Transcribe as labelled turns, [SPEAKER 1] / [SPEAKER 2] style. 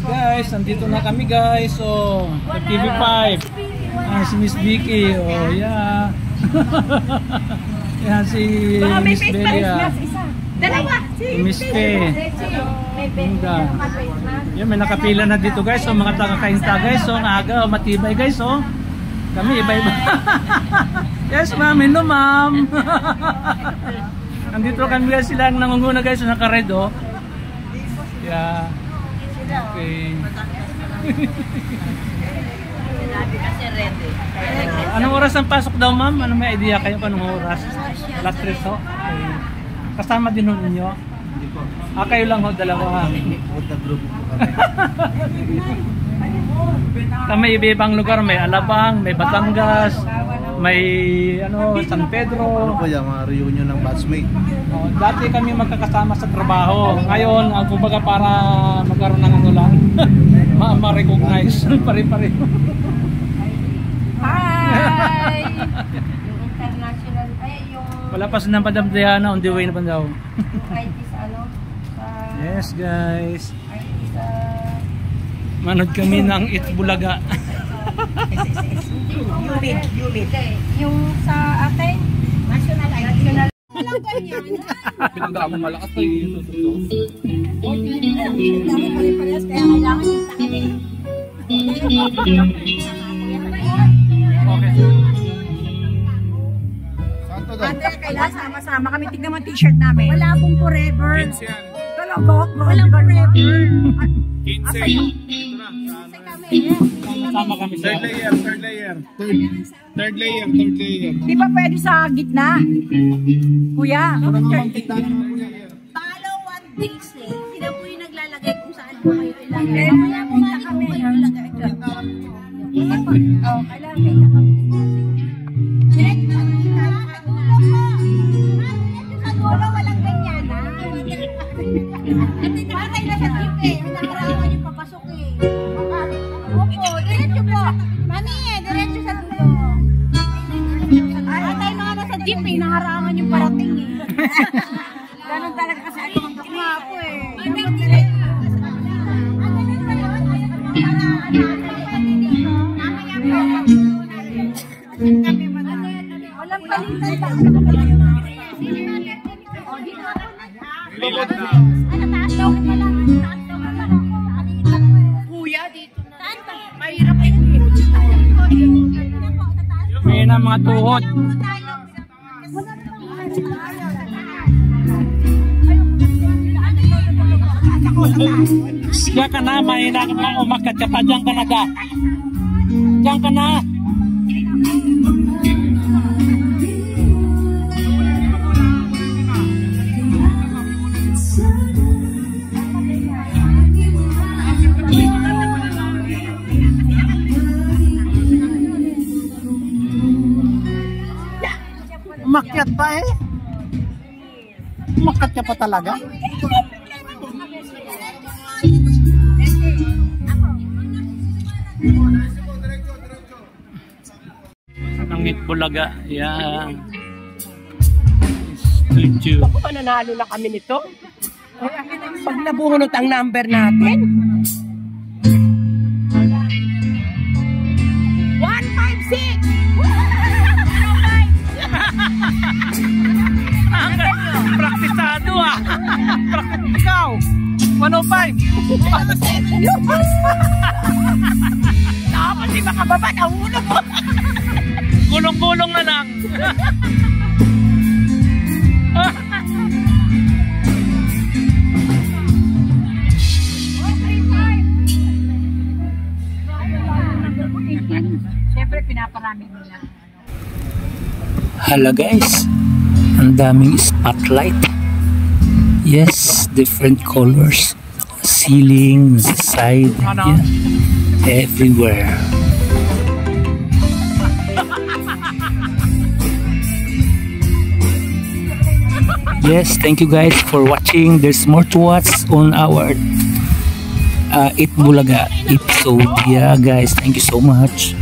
[SPEAKER 1] Guys, nandito na kami guys. So, TV5. Si Miss Vicky. Oh, yeah. Yan si Miss Belia.
[SPEAKER 2] Dalawa.
[SPEAKER 1] Miss Pe. Yan, may nakapila na dito guys. So, mga taga-kainta guys. So, aga, matibay guys. So, kami iba-iba. Yes, ma'am. Hello, ma'am. Nandito kami guys. Sila ang nangunguna guys. So, naka-red, oh. Yeah. Okay.
[SPEAKER 2] Kasi red eh.
[SPEAKER 1] Anong oras ang pasok daw, ma'am? Ano may idea kayo kung anong oras? Last resort. Okay. Kasama din ho ninyo? Kayo lang ho, dalawa. May iba-ibang lugar, may Alabang, may Batangas, may San Pedro.
[SPEAKER 3] Ano po yan, mga reunion ng batchmate?
[SPEAKER 1] Dati kami magkakasama sa trabaho. Ngayon, kumbaga para magkaroon ng lang, ma-recognize. Pare-pare.
[SPEAKER 2] Hi! Yung international, yung...
[SPEAKER 1] Wala pa si Madam Diana, on the way na pa daw.
[SPEAKER 2] Yung artist,
[SPEAKER 1] Yes, guys. Manood kami ng Itbulaga.
[SPEAKER 2] Unit. Yung sa atin, national. Walang ganyan.
[SPEAKER 1] Pinagdaan mo malakas kayo.
[SPEAKER 2] Dami pare-parehas, kaya kailangan yung sa akin.
[SPEAKER 4] Ate, kailangan sama-sama kami. Tignan mo t-shirt namin.
[SPEAKER 2] Wala akong forever.
[SPEAKER 4] Walang forever.
[SPEAKER 3] 15.
[SPEAKER 1] Sama kami sa
[SPEAKER 3] Third layer.
[SPEAKER 4] Di ba pwede sa gitna? Kuya.
[SPEAKER 2] Follow one things eh. Sila po yung naglalagay kung saan po kayo ilagay. Mamaya po kami ilagay. Oo, kailangan kita kami. Direct na. Sa dulo, walang ganyan ha. Patay na sa tip eh. Nakarawan yung papasok eh. Opo, diretso po. Mami eh, diretso sa dulo. Patay mga nasa jeep eh. Nakarawan yung parating eh. Ganun talaga kasi ako ang tumapo eh. Walang palitan ba? Kuya, dito na. Mahirap eh.
[SPEAKER 1] may na mga tuhod. Diyan ka na, may na umakat ka pa. Diyan ka na ka. Diyan ka na. Umakyat pa eh. Umakyat ka pa talaga. Ang Itbulaga. Yan. Studio.
[SPEAKER 4] Ako nanalo na kami nito. Pag nabunot ang number natin. 156!
[SPEAKER 1] Praktisado ah. Ikaw. 105.
[SPEAKER 4] Dapat di makababa na ulo mo.
[SPEAKER 1] Gulong-gulong na lang.
[SPEAKER 4] Siyempre pinaparami nila.
[SPEAKER 1] Hala guys, ang daming spotlight. Yes, different colors. Ceiling, side, yeah, everywhere. Yes, thank you guys for watching. There's more to watch on our Itbulaga episode. Yeah guys, thank you so much.